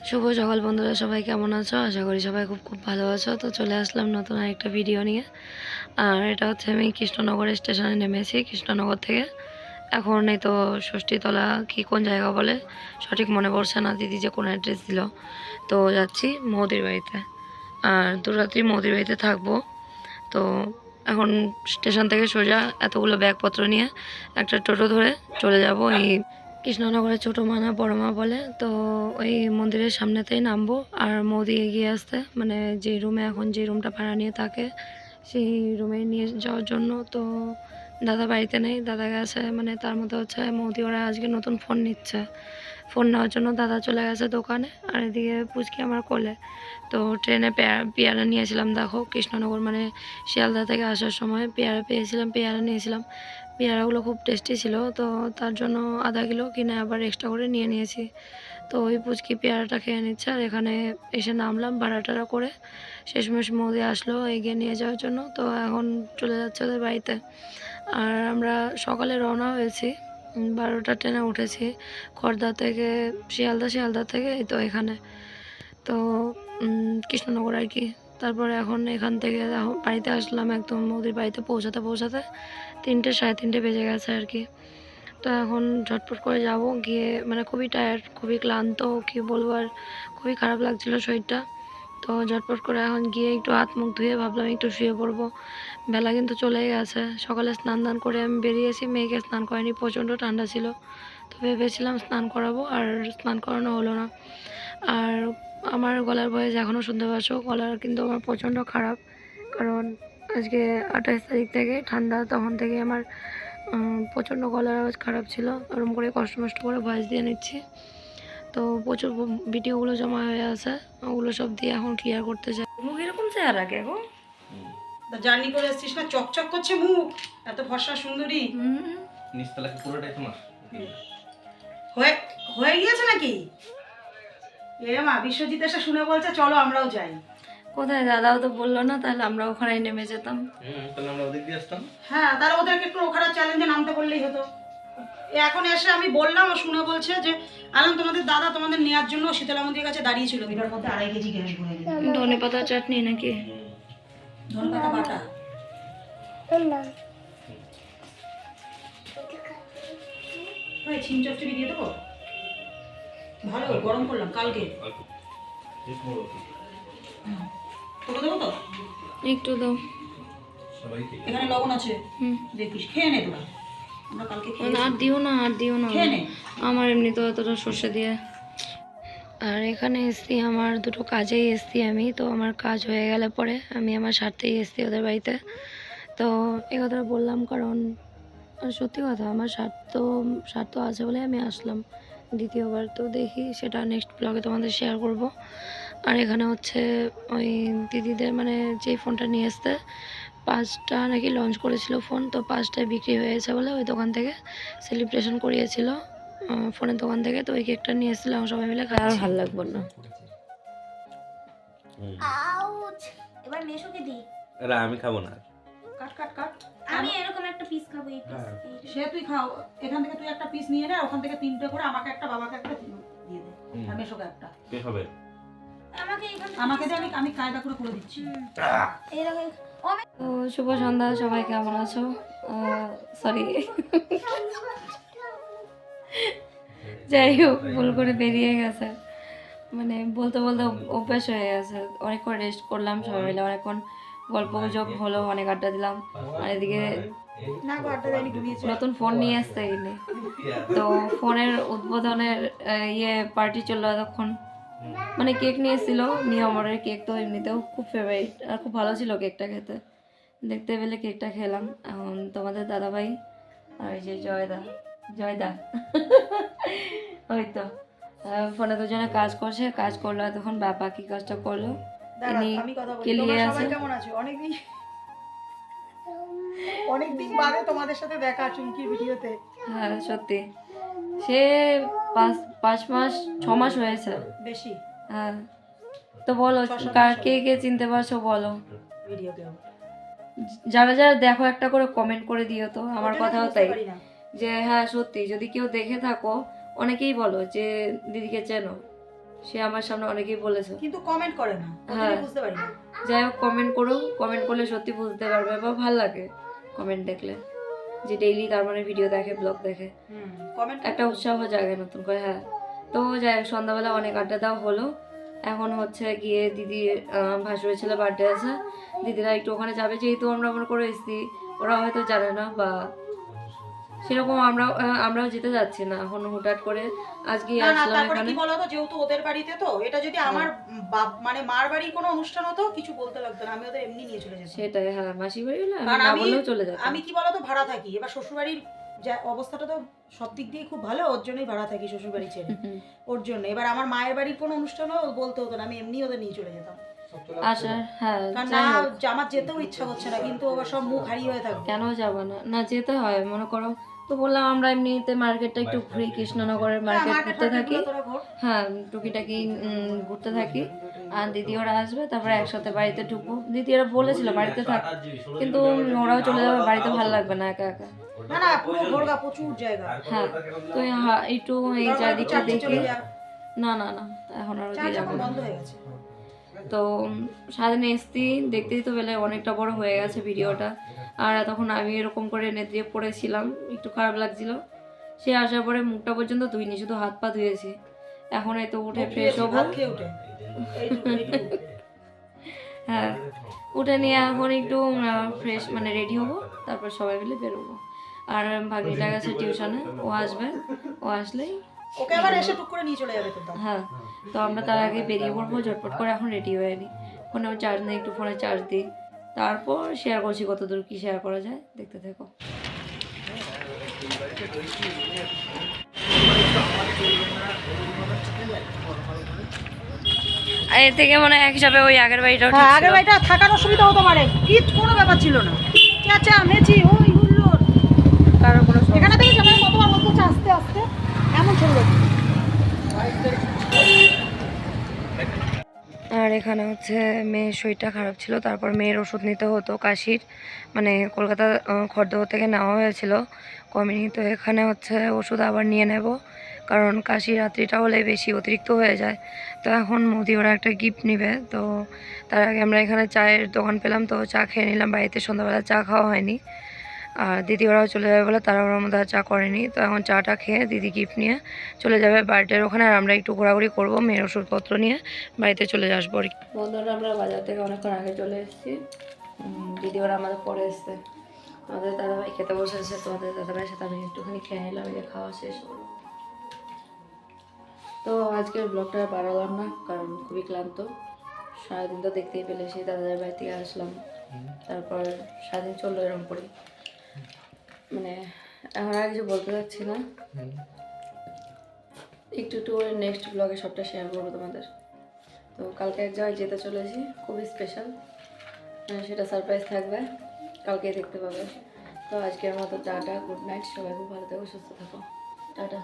শুভ সকাল বন্ধুরা, সবাই কেমন আছো? আশা করি সবাই খুব খুব ভালো আছো। তো চলে আসলাম নতুন আরেকটা ভিডিও নিয়ে। আর এটা হচ্ছে আমি কৃষ্ণনগর স্টেশনে নেমেছি কৃষ্ণনগর থেকে। এখন এই তো ষষ্ঠীতলা কি কোন জায়গা বলে সঠিক মনে পড়ছে না, দিদি যে কোন অ্যাড্রেস দিল। তো যাচ্ছি মৌদির বাড়িতে, আর দুরাত্রি মৌদির বাড়িতে থাকবো। তো এখন স্টেশন থেকে সোজা এতগুলো ব্যাগপত্র নিয়ে একটা টোটো ধরে চলে যাব এই কৃষ্ণনগরের ছোটো মানা বড় মা বলে। তো ওই মন্দিরের সামনেতেই নামবো। আর মৌদি এগিয়ে আসতে মানে যে রুমে এখন যে রুমটা ভাড়া নিয়ে থাকে সেই রুমে নিয়ে যাওয়ার জন্য। তো দাদা বাড়িতে নেই, দাদা গেছে মানে তার মধ্যে হচ্ছে মৌদি ওরা আজকে নতুন ফোন নিচ্ছে। ফোন নেওয়ার জন্য দাদা চলে গেছে দোকানে, আর এদিকে পুচকি আমার কোলে। তো ট্রেনে পেয়ারা নিয়েছিলাম, দেখো কৃষ্ণনগর মানে শিয়ালদা থেকে আসার সময় পেয়ারা পেয়েছিলাম, পেয়ারা নিয়েছিলাম। পেয়ারাগুলো খুব টেস্টি ছিল, তো তার জন্য আধা কিলো কিনে আবার এক্সট্রা করে নিয়ে নিয়েছি। তো ওই পুচকি পেয়ারাটা খেয়ে নিচ্ছে, আর এখানে এসে নামলাম ভাড়া টাড়া করে। শেষমেশ মৌদি আসলো এগিয়ে নিয়ে যাওয়ার জন্য। তো এখন চলে যাচ্ছে ওদের বাড়িতে। আর আমরা সকালে রওনা হয়েছি, 12টা ট্রেনে উঠেছি খড়দা থেকে শিয়ালদা, শিয়ালদা থেকে এই তো এখানে তো কৃষ্ণনগর আর কি। তারপরে এখন এখান থেকে বাড়িতে আসলাম, একদম ওদের বাড়িতে পৌঁছাতে পৌঁছাতে 3টে সাড়ে 3টে বেজে গেছে আর কি। তো এখন ঝটপট করে যাব গিয়ে, মানে খুবই টায়ার্ড, খুবই ক্লান্ত, কী বলবো আর, খুবই খারাপ লাগছিল শরীরটা। তো ঝটপট করে এখন গিয়ে একটু হাত মুখ ধুয়ে ভাবলাম একটু শুয়ে পড়বো। বেলা কিন্তু চলেই গেছে, সকালে স্নান দান করে আমি বেরিয়েছি, মেয়েকে স্নান করাইনি, প্রচণ্ড ঠান্ডা ছিল। তো ভেবেছিলাম স্নান করাবো, আর স্নান করানো হলো না। আর আমার গলার ভয়েস এখনও শুনতে পাচ্ছ, গলার কিন্তু আমার প্রচণ্ড খারাপ। কারণ আজকে 28 তারিখ থেকে ঠান্ডা, তখন থেকে আমার প্রচণ্ড গলার আওয়াজ খারাপ ছিল। ওরকম করে কষ্ট মষ্ট করে ভয়েস দিয়ে নিচ্ছি। তো প্রচুর ভিডিওগুলো জমা হয়ে আছে, ওগুলো সব দিয়ে এখন ক্লিয়ার করতে চাই। মুখ এরকম চেহারা কে গো? জার্নি করে এসেছিস না, চকচক করছে মুখ, এত ফর্সা সুন্দরী। নিচতলা কি পুরোটাই তোমার? হয়ে হয়ে গিয়েছে নাকি? এ মা, বিশ্বজিৎ এসে শুনে বলছে চলো আমরাও যাই। কোথায়? দাদাও তো বললো না, তাহলে আমরা ওখানে নেমে যেতাম। তাহলে আমরা ওদিক দিয়ে আসতাম। হ্যাঁ, তাহলে ওদেরকে একটু ওখানে চ্যালেঞ্জে নামতে বললেই হতো। এখন এসে আমি বললাম, ও শুনে বলছে যে আলাম তোমাদের দাদা তোমাদের নেওয়ার জন্য শীতলা মন্দিরের কাছে দাঁড়িয়েছিল। এটার মধ্যে 2.5 কেজি গ্যাস ভরে দিল। ধনে পাতা চাটনি নাকি? ধনে পাতা বাটা। ভাই ছিম চচ্চড়ি দিয়ে দেবো? ভালো গরম করলাম কালকে। তোকে দেবো তো? একটু দাও। এখানে লবণ আছে, দেখিস, খেয়ে নে তোরা। আমরা কালকে আর দিও না, আর দিও না, খেয়ে নে। আমার এমনি তো এতটা সর্ষে দিয়ে। আর এখানে এসছি আমার দুটো কাজেই এসছি আমি। তো আমার কাজ হয়ে গেলে পরে আমি আমার স্বার্থেই এসছি ওদের বাড়িতে। তো এই কথাটা বললাম কারণ সত্যি কথা, আমার স্বার্থ আছে বলে আমি আসলাম দ্বিতীয়বার। তো দেখি সেটা নেক্সট ব্লগে তোমাদের শেয়ার করব। আর এখানে হচ্ছে ওই দিদিদের মানে যেই ফোনটা নিয়ে আসতে 5টা নাকি লঞ্চ করেছিল ফোন, তো 5টায় বিক্রি হয়েছে বলে ওই দোকান থেকে সেলিব্রেশন করিয়েছিল ফোনের দোকান থেকে। তো ওই কেকটা নিয়ে এসেছিলাম সবাই মিলে খাই। আর ভালো লাগবে না। আউচ! এবার নেশোকে দি। আরে আমি খাবো না। কাট কাট কাট। আমি এরকম একটা পিস খাবো, এই পিস। সে তুই খাও, এখান থেকে তুই একটা পিস নিয়ে নে, ওখান থেকে 3টে করে আমাকে একটা, বাবাকে একটা দিয়ে দে, আর মেশোকে একটা। কে হবে? আমাকে এখান থেকে আমাকে দে, আমি কায়দা করে করে দিচ্ছি। এরকম তো শুভ সন্ধ্যা, সবাই কেমন আছো? সরি, যাই হোক ভুল করে বেরিয়ে গেছে, মানে বলতে বলতে অভ্যাস হয়ে গেছে। অনেকক্ষণ রেস্ট করলাম সবাই মিলে, অনেকক্ষণ গল্প গুজব হলো, অনেক আড্ডা দিলাম। আর এদিকে না গো, আড্ডা দেয়নি, ঘুমিয়েছে। নতুন ফোন নিয়ে আসতে এনে, তো ফোনের উদ্বোধনের পার্টি চললো এতক্ষণ। মানে কেক নিয়ে এসেছিলো, মিয়ামরের কেক, তো এমনিতেও খুব ফেভারিট আর খুব ভালো ছিল কেকটা খেতে। দেখতে পেলে কেকটা খেলাম। এখন তোমাদের দাদাভাই আর এই যে জয়দা ওই তো ফোনে দুজনে কাজ করছে, কাজ করলো তখন বাবা কি কাজটা করলো ইনি আমি কথা বলি, কেলিয়ে তোমরা আছে। সবাই কেমন আছো? অনেকদিন বাদে তোমাদের সাথে দেখা চুমকির ভিডিওতে। হ্যাঁ সত্যি, সে 5 মাস 6 মাস হয়েছে বেশি হ্যাঁ। তো বলো কার কে কে চিনতে পারছো বলো, ভিডিওতে। যারা যারা দেখো একটা করে কমেন্ট করে দিও তো। আমার কথাও তাই, যে হ্যাঁ সত্যি যদি কেউ দেখে থাকো, অনেকেই বলো যে দিদিকে চেনো, সে আমার সামনে অনেকেই বলেছে। কিন্তু কমেন্ট করে না, হ্যাঁ। বুঝতে পারি না। যাই হোক, কমেন্ট করো, কমেন্ট করলে সত্যি বুঝতে পারবে বা ভালো লাগে কমেন্ট দেখলে, যে ডেইলি তার মানে ভিডিও দেখে, ব্লগ দেখে, কমেন্ট একটা উৎসাহ জাগে নতুন করে। হ্যাঁ, তো যাই হোক, সন্ধ্যাবেলা অনেক আড্ডা দেওয়া হলো। এখন হচ্ছে গিয়ে দিদি ভাসুরের ছেলে বার্থডে আছে, দিদিরা একটু ওখানে যাবে, যেহেতু আমরা মনে করে এসেছি, ওরা হয়তো জানে না বা সেরকম আমরাও যেতে যাচ্ছি না এখন হুটহাট করে আজকে না না, আসলাম তারপরে এখানে। কি বলতো, যেহেতু ওদের বাড়িতে, তো এটা যদি আমার মানে মার বাড়ির কোনো অনুষ্ঠান হতো কিছু বলতে লাগতো না, আমি ওদের এমনি নিয়ে চলে যেতাম। সেটাই, হ্যাঁ, মাসি বাড়ি হলে কারণ না আমি বললেও চলে যেত। আমি কি বলতো ভাড়া থাকি, এবার শ্বশুরবাড়ির যা অবস্থাটা তো সব দিক দিয়ে খুব ভালো, ওর জন্যই ভাড়া থাকি শ্বশুরবাড়ি ছেড়ে, ওর জন্য। এবার আমার মায়ের বাড়ির কোনো অনুষ্ঠানও বলতে হতো না, আমি এমনি ওদের নিয়ে চলে যেতাম। আসার, হ্যাঁ, কারণ যাই না, হোক, আমার যেতেও ইচ্ছা করছে না, কিন্তু ওবার সব মুখ হারিয়ে হয়ে থাকবে। কেন যাবো না, না যেতে হয় মনে করো। তো বললাম আমরা এমনিতে মার্কেটটা একটু ঘুরি, কৃষ্ণনগরের মার্কেট ঘুরতে থাকি। হ্যাঁ, টুকিটাকি ঘুরতে থাকি। আর দিদি ওরা আসবে, তারপরে একসাথে বাড়িতে ঢুকবো। দিদি ওরা বলেছিল বাড়িতে থাক, কিন্তু ওরাও চলে যাবে, বাড়িতে ভালো লাগবে না একা একা। না না, পুরো ভোরগা প্রচুর জায়গা। হ্যাঁ, তো একটু এই চারদিকটা দেখি। না না না, এখন আর ওদিকে যাবো না। বন্ধ হয়ে গেছে। তো সারাদিন এসছি, দেখতেই তো পেলে অনেকটা বড় হয়ে গেছে ভিডিওটা। আর তখন আমি এরকম করে নেত্রিয়ে পড়েছিলাম, একটু খারাপ লাগছিল। সে আসার পরে মুখটা পর্যন্ত ধুইনি, শুধু হাত পা ধুয়েছি। এখন এই তো উঠে ফ্রেশ হবো। হ্যাঁ, উঠে নিয়ে এখন একটু ফ্রেশ মানে রেডি হবো, তারপর সবাই মিলে বেরোবো। আর ভাগ্নিটা গেছে টিউশনে, ও আসবে, ও আসলেই ওকে আবার এসে টুক করে নিয়ে চলে যাবে তো। হ্যাঁ, তো আমরা তার আগে বেরিয়ে পড়বো ঝটপট করে। এখন রেডি হয়ে নিই, ফোনে চার্জ নেই, একটু ফোনে চার্জ দিই, তারপর শেয়ার করছি কত দূর কি শেয়ার করা যায়, দেখতে থাকো। এর থেকে মনে হয় এক হিসাবে ওই আগের বাড়িটাও ঠিক ছিল। আগের বাড়িটা থাকার অসুবিধা হতো, মানে কোনো ব্যাপার ছিল না, চেঁচা মেচি ওই হুল্লোড়, কারোর কোনো সমস্যা এখানে থেকে সবাই কতবার বলতে আস্তে আস্তে এমন চলবে। আর এখানে হচ্ছে মেয়ের শরীরটা খারাপ ছিল, তারপর মেয়ের ওষুধ নিতে হতো কাশির, মানে কলকাতা খড়দহ থেকে নেওয়া হয়েছিল, কমেনি। তো এখানে হচ্ছে ওষুধ আবার নিয়ে নেব, কারণ কাশি রাত্রিটা হলে বেশি অতিরিক্ত হয়ে যায়। তো এখন মোদি ওরা একটা গিফট নেবে, তো তার আগে আমরা এখানে চায়ের দোকান পেলাম, তো চা খেয়ে নিলাম। বাড়িতে সন্ধ্যাবেলা চা খাওয়া হয়নি, আর দিদি ওরাও চলে যাবে বলে তারা ওর মধ্যে চা করেনি। তো এখন চাটা খেয়ে দিদি গিফট নিয়ে চলে যাবে বার্থডের ওখানে, আর আমরা একটু ঘোরাঘুরি করবো, মেয়ের ওষুধপত্র নিয়ে বাড়িতে চলে আসবো আর কি। বন্ধুরা, আমরা বাজার থেকে অনেকক্ষণ আগে চলে এসেছি, দিদি ওরা আমাদের পরে এসছে। আমাদের দাদাভাই খেতে বসেছে, তো আমাদের দাদাভাইয়ের সাথে আমি একটুখানি খেয়ে নিলাম, এই যে খাওয়া শেষ হলো। তো আজকের ব্লগটা বাড়ালাম না, কারণ খুবই ক্লান্ত। সারাদিন তো দেখতেই পেলে, সেই দাদাদের বাড়ি থেকে আসলাম, তারপর সারাদিন চললো এরকম করে। মানে এখন আর কিছু বলতে চাচ্ছি না, একটু একটু করে নেক্সট ব্লগে সবটা শেয়ার করবো তোমাদের। তো কালকে এক জায়গায় যেতে চলেছি, খুবই স্পেশাল, সেটা সারপ্রাইজ থাকবে, কালকেই দেখতে পাবে। তো আজকের মতো টাটা, গুড নাইট, সবাই খুব ভালো থাকো, সুস্থ থাকো, টাটা।